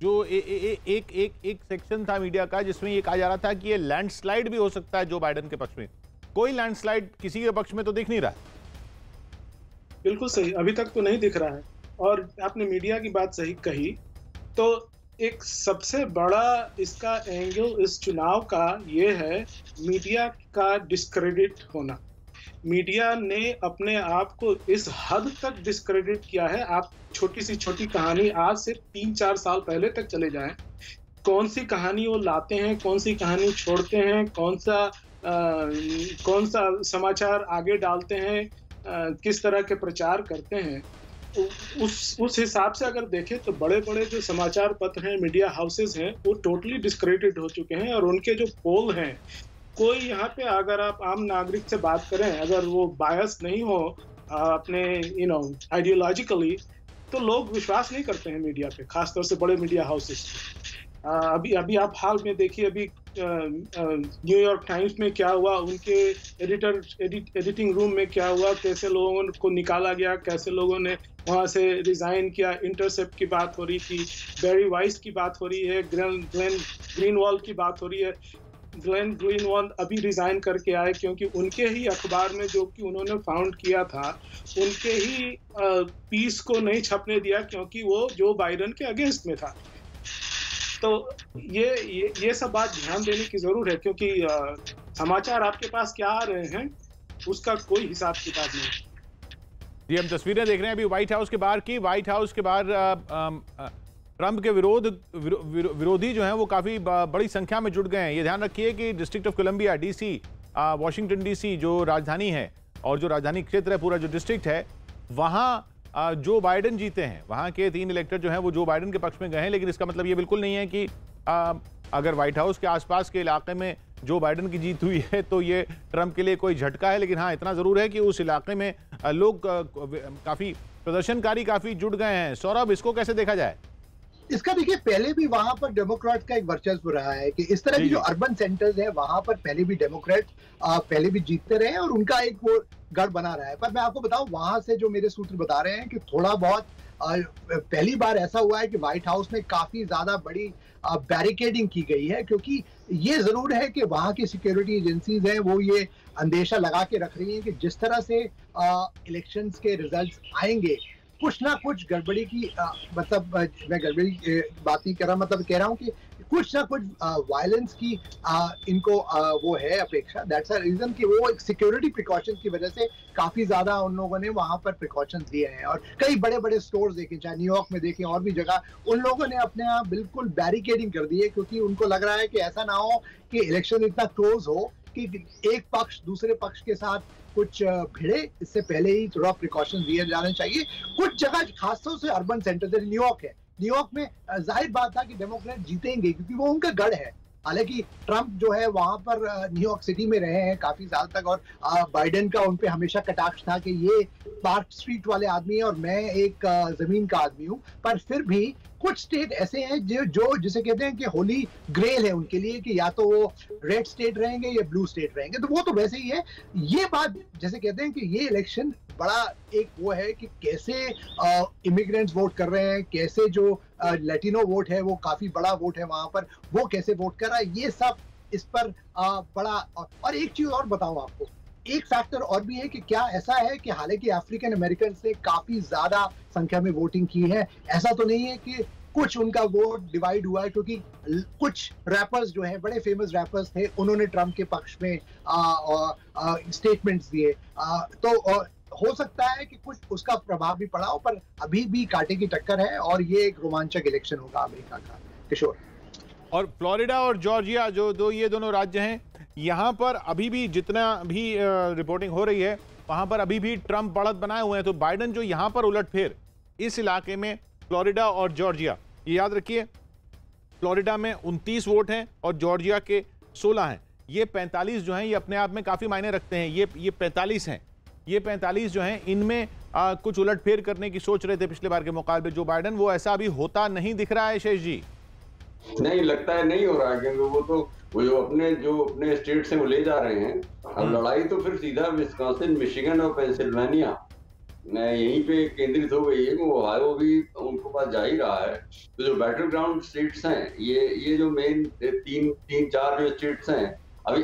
जो एक सेक्शन था मीडिया का जिसमें ये कहा जा रहा था कि ये लैंडस्लाइड भी हो सकता है जो बाइडेन के पक्ष में। कोई लैंडस्लाइड किसी के पक्ष में तो दिख नहीं रहा है। बिल्कुल सही, अभी तक तो नहीं दिख रहा है। और आपने मीडिया की बात सही कही, तो एक सबसे बड़ा इसका एंगल इस चुनाव का ये है मीडिया का डिस्क्रेडिट होना। मीडिया ने अपने आप को इस हद तक डिस्क्रेडिट किया है। आप छोटी सी छोटी कहानी आज से 3-4 साल पहले तक चले जाएं, कौन सी कहानी वो लाते हैं, कौन सी कहानी छोड़ते हैं, कौन सा समाचार आगे डालते हैं, किस तरह के प्रचार करते हैं, उस हिसाब से अगर देखें तो बड़े बड़े जो समाचार पत्र हैं, मीडिया हाउसेस हैं, वो टोटली डिस्क्रेडिट हो चुके हैं। और उनके जो पोल हैं, कोई यहाँ पे अगर आप आम नागरिक से बात करें, अगर वो बायस नहीं हो अपने आइडियोलॉजिकली, तो लोग विश्वास नहीं करते हैं मीडिया पे, खासतौर से बड़े मीडिया हाउसेस। अभी आप हाल में देखिए, अभी न्यूयॉर्क टाइम्स में क्या हुआ, उनके एडिटिंग रूम में क्या हुआ, कैसे लोगों को निकाला गया, कैसे लोगों ने वहां से रिजाइन किया। इंटरसेप्ट की बात हो रही थी, बैरी वाइस की बात हो रही है, ग्लेन ग्रीनवॉल की बात हो रही है। ग्लेन ग्रीनवॉल अभी रिजाइन करके आए क्योंकि उनके ही अखबार में, जो कि उन्होंने फाउंड किया था, उनके ही पीस को नहीं छपने दिया क्योंकि वो जो बाइडेन के अगेंस्ट में था। तो ये सब बात ध्यान देने की जरूर है, क्योंकि समाचार आपके पास क्या आ रहे हैं उसका कोई हिसाब किताब नहीं। जी, हम तस्वीरें देख रहे हैं अभी व्हाइट हाउस के बाहर की। व्हाइट हाउस के बाहर ट्रंप के विरोधी जो हैं वो काफी बड़ी संख्या में जुट गए हैं। ये ध्यान रखिए कि district of Columbia, DC, Washington DC जो राजधानी है और जो राजधानी क्षेत्र है, पूरा जो डिस्ट्रिक्ट है, वहाँ जो बाइडेन जीते हैं, वहाँ के 3 इलेक्टर जो हैं वो जो बाइडेन के पक्ष में गए हैं। लेकिन इसका मतलब ये बिल्कुल नहीं है कि अगर व्हाइट हाउस के आसपास के इलाके में जो बाइडेन की जीत हुई है तो ये ट्रंप के लिए कोई झटका है। लेकिन हाँ, इतना जरूर है कि उस इलाके में लोग काफी प्रदर्शनकारी काफी जुट गए हैं। सौरभ, इसको कैसे देखा जाए? इसका देखिए, पहले भी वहां पर डेमोक्रेट का एक वर्चस्व रहा है कि इस तरह की जो अर्बन सेंटर्स हैं वहां पर पहले भी डेमोक्रेट पहले भी जीतते रहे और उनका एक वो गढ़ बना रहा है। पर मैं आपको बताऊं, वहां से जो मेरे सूत्र बता रहे हैं कि थोड़ा बहुत पहली बार ऐसा हुआ है कि व्हाइट हाउस में काफी ज्यादा बड़ी बैरिकेडिंग की गई है, क्योंकि ये जरूर है कि वहां की सिक्योरिटी एजेंसीज हैं वो ये अंदेशा लगा के रख रही हैं कि जिस तरह से इलेक्शंस के रिजल्ट्स आएंगे, कुछ ना कुछ गड़बड़ी की मतलब मैं गड़बड़ी बात नहीं कर रहा, मतलब कह रहा हूँ कि कुछ ना कुछ वायलेंस की इनको वो है अपेक्षा। दैट्स अ रीजन कि वो एक सिक्योरिटी प्रिकॉशंस की वजह से काफी ज्यादा उन लोगों ने वहां पर प्रिकॉशंस लिए हैं। और कई बड़े बड़े स्टोर्स देखें, चाहे न्यूयॉर्क में देखें और भी जगह, उन लोगों ने अपने आप बिल्कुल बैरिकेडिंग कर दी है, क्योंकि उनको लग रहा है कि ऐसा ना हो कि इलेक्शन इतना क्लोज हो कि एक पक्ष दूसरे पक्ष के साथ कुछ भिड़े। इससे पहले ही थोड़ा प्रिकॉशन लिए जाने चाहिए। कुछ जगह खासतौर से अर्बन सेंटर जैसे न्यूयॉर्क है, न्यूयॉर्क में जाहिर बात था कि डेमोक्रेट जीतेंगे क्योंकि वो उनका गढ़ है। हालांकि ट्रंप जो है वहां पर न्यूयॉर्क सिटी में रहे हैं काफी साल तक और बाइडेन का उनपे हमेशा कटाक्ष था कि ये पार्क स्ट्रीट वाले आदमी है और मैं एक जमीन का आदमी हूं। पर फिर भी कुछ स्टेट ऐसे हैं जो जिसे कहते हैं कि होली ग्रेल है उनके लिए, कि या तो वो रेड स्टेट रहेंगे या ब्लू स्टेट रहेंगे। तो वो तो वैसे ही है। ये बात जैसे कहते हैं कि ये इलेक्शन बड़ा एक वो है कि कैसे इमिग्रेंट्स वोट कर रहे हैं, कैसे जो लैटिनो वोट है वो काफी बड़ा वोट है वहां पर, वो कैसे वोट कर रहा है, ये सब इस पर बड़ा। और एक चीज और बताऊं आपको, एक फैक्टर और भी है कि क्या ऐसा है कि हालांकि अफ्रीकन अमेरिकन ने काफी ज्यादा संख्या में वोटिंग की है, ऐसा तो नहीं है कि कुछ उनका वोट डिवाइड हुआ है, क्योंकि कुछ रैपर्स जो हैं, बड़े फेमस रैपर्स थे, उन्होंने ट्रंप के पक्ष में स्टेटमेंट्स दिए। तो हो सकता है कि कुछ उसका प्रभाव भी पड़ा हो, पर अभी भी कांटे की टक्कर है और ये एक रोमांचक इलेक्शन होगा अमेरिका का। किशोर, और फ्लोरिडा और जॉर्जिया जो ये दोनों राज्य हैं, यहाँ पर अभी भी जितना भी रिपोर्टिंग हो रही है, वहाँ पर अभी भी ट्रंप बढ़त बनाए हुए हैं। तो बाइडेन जो यहाँ पर उलटफेर इस इलाके में, फ्लोरिडा और जॉर्जिया, ये याद रखिए, फ्लोरिडा में 29 वोट हैं और जॉर्जिया के 16 हैं। ये 45 जो हैं ये अपने आप में काफ़ी मायने रखते हैं। ये 45 हैं, ये 45 जो हैं इनमें कुछ उलटफेर करने की सोच रहे थे पिछले बार के मुकाबले जो बाइडेन, वो ऐसा अभी होता नहीं दिख रहा है। शेष जी, नहीं लगता है, नहीं हो रहा है, क्योंकि वो जो अपने स्टेट से वो ले जा रहे हैं। अब लड़ाई तो फिर सीधा विस्कॉन्सिन, मिशिगन और पेंसिल्वेनिया यहीं पे केंद्रित हो गई है। वो ओहायो भी उनको पास जा ही रहा है। तो जो बैटल ग्राउंड स्टेट्स हैं, ये जो मेन तीन चार जो स्टेट्स हैं, अभी